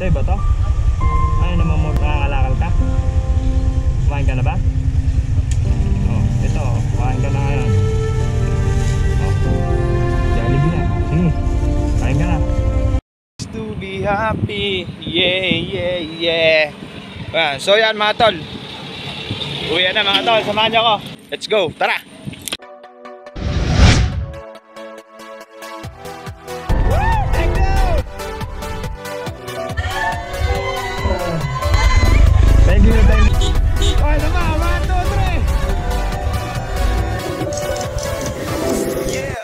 Sa'yo ba to? Ano naman mo, nakakalakal ka? Kumain ka na ba? Oh, ito, kumain ka na ngayon. Oh, Jollibee na. Sige, kumain ka na. To be happy, yeah, yeah, yeah. So yan mga tol, uwi na mga tol, samahan niyo ako. Let's go, tara! Thank you, thank you. Okay naman, 1, 2, 3. Yeah.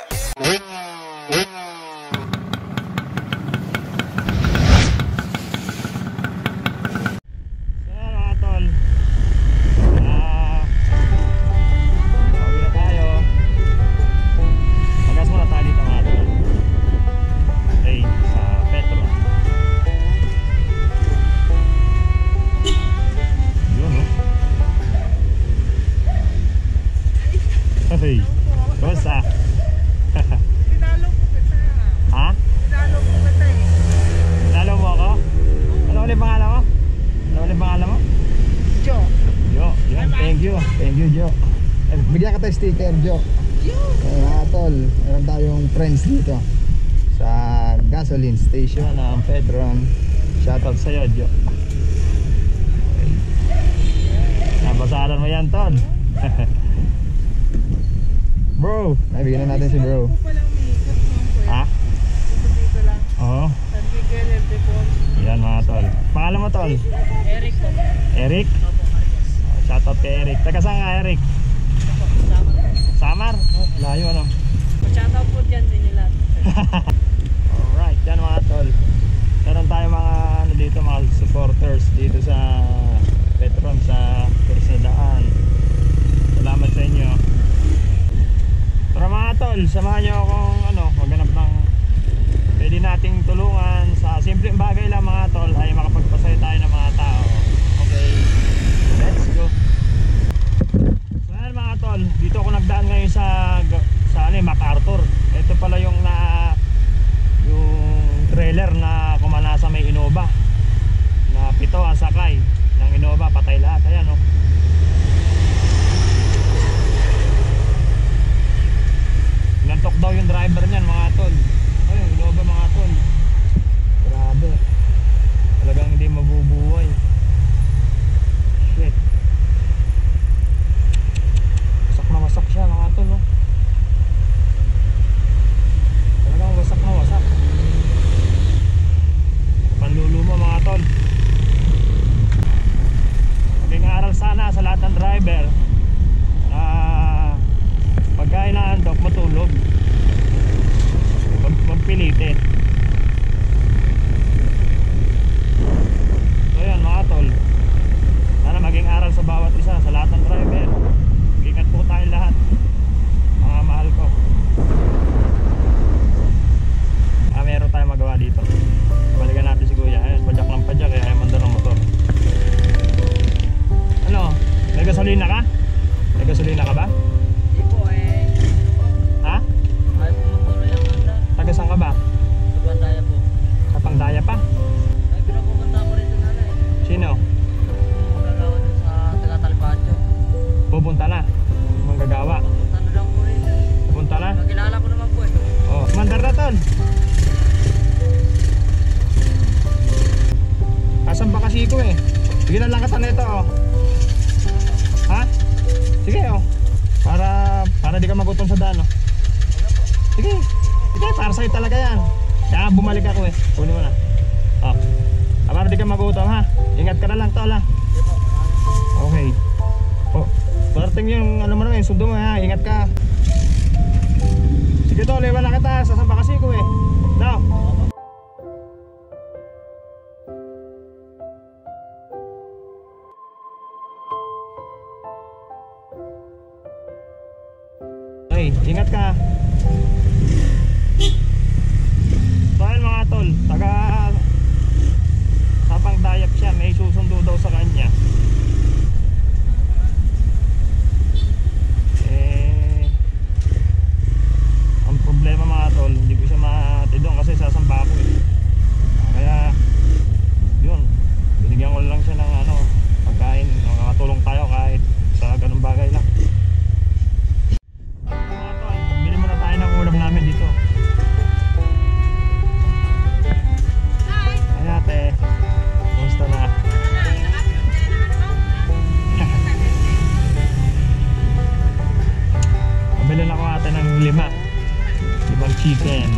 Hey, kamusta? Tinalo ko kita. Ha? Tinalo ko kita eh. Tinalo mo ako? Ano ulit pangalan mo? Ano ulit pangalan mo? Jo. Jo, yun. Thank you. Thank you, Jo. Bigyan ka tayo sticker, Jo. Mga tol, meron tayong friends dito sa gasoline station ng Petron. Shoutout sa'yo, Jo. Okay. Nabasaran mo yan, Ton. Bro, nabigyan na natin si bro. Ako palang makeup ng kuya. Ha? Dito lang. Oo. San Miguel, El Defonso. Yan mga tol. Pangalan mo, Tol? Eric po. Eric? Shoutout kay Eric. Taga saan ka, Eric? Samar? Oh, layo ano? Shoutout po dyan sa inyo lahat. Alright, yan mga tol. Meron tayo mga ano dito, mga supporters dito sa Petron, sa Kursadaan. Salamat sa inyo. Tara mga tol, samahan nyo akong maghanap ng pwede nating tulungan sa simpleng bagay lang mga tol, ay makapagpasaya tayo ng mga tao. Okay, let's go. So yan mga tol, dito ako nagdaan ngayon sa MacArthur. Ito pala yung trailer na kumanasa may Innova na 7 ang sakay ng Innova, patay lahat. Ayan o. Nantok daw yung driver niyan mga tol. Ay, Innova mga tol. Grabe. Talagang hindi mabubuhay. Shit. Wasak na wasak siya mga tol, no? Talagang wasak na wasak. Panluluma mga tol. Maging aral sana sa lahat ng driver na pagka inaantok, matulog. Magpilitin. So yan mga tol, sana maging aral sa bawat isa, sa lahat ng driver. Ingat po tayo lahat, mga mahal ko. Meron tayong magawa dito. Balikan natin si kuya. Ayan, padyak ng padyak, kaya ayaw manda ng motor. Ano? May gasolina ka? May gasolina ka ba? Taga saan ka ba? Sa Pandaya po. Sa Pandaya pa? Ay, pinapupunta ko rin sa nanay. Sino? Magagawa dun sa Taga-Talpacho. Pupunta na? Manggagawa? Pupunta na lang po rin. Pupunta na? Nakilala ko naman po eh. Oh, mandar na tol. Asan ba kasi ko eh? Sige na lang kita nito oh. Ha? Sige oh. Para di ka magutom sa daan oh. Sige. Sige, para sa'yo talaga yan. Kaya bumalik ako eh. Kunin mo na. Oh. Para di ka magutom ha. Ingat ka na lang tol ha. Okay. Oh. Parating yung mo naman, sundo mo ha. Ingat ka. Sige tol, iwan na kita. Sasamba kasi ko eh. No? Okay, ingat ka. So ayun mga tol, taga Sapang Dayap siya, may susundo daw sa kanya. Ang problema mga tol, hindi ko siya mahatid doon kasi sasamba ako eh. Kaya chicken.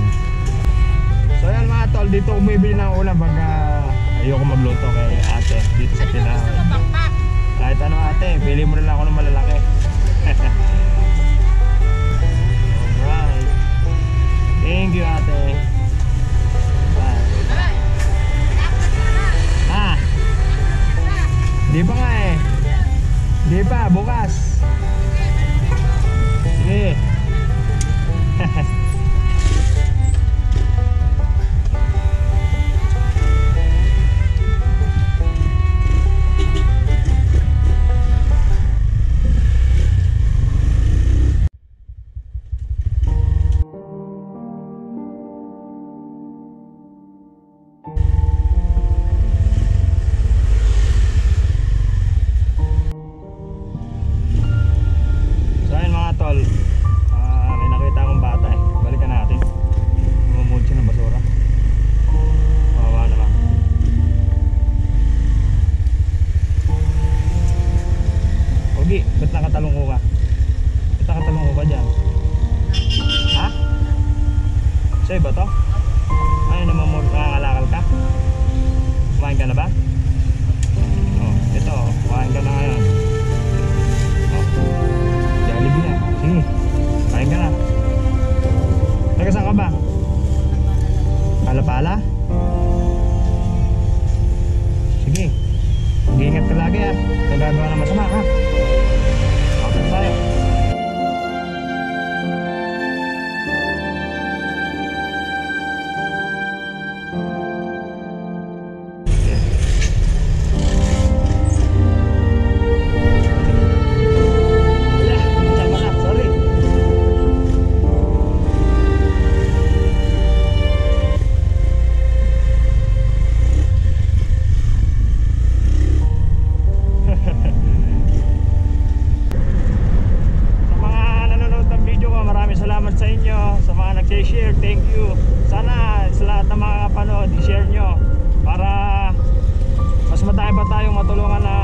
So yan mga tol, dito bumibili ng ulam pagka ayoko magluto kay ate dito sa Pinawan. Kahit ano ate, pili mo rin lang ako ng malalaki. Alright. Thank you ate. Bye. Ha? Di pa nga eh. Di pa, bukas. Sige. So ayun mga tol, may nakita akong bata eh. Balikan natin. Mamumod siya ng basura. Kawawa naman. Ogi, ba't nakatalong ko ka? Ba't nakatalong ko ka dyan? Ha? Sa'yo ba to? Ay, nangangalakal ka? Kumain ka na ba? Oh, ito, kumain ka na ngayon. Oh, Jollibee na. Sige, kain ka na. Taga saan ka ba? Pala-pala? Sige, mag-iingat ka lagi ha. Nagagawa na masama ha. Okay tayo. Tama na, sorry. Sa mga nanonood ng video ko, maraming salamat sa inyo. Sa mga nag-share, thank you. Sana sa lahat ng mga kapanood, i-share nyo para mas madami pa tayong matulungan na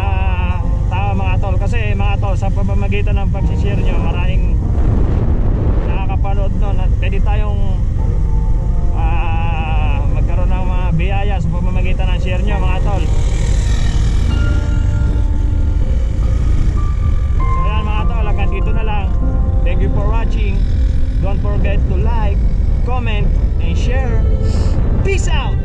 tao mga tol. Kasi mga tol, sa pamamagitan ng pag-share nyo, maraming nakakapanood nun at pwede tayong magkaroon ng mga biyaya sa pamamagitan ng share nyo mga tol. So yan mga tol, hanggang dito na lang. Thank you for watching. Don't forget to like, comment, and share. Peace out!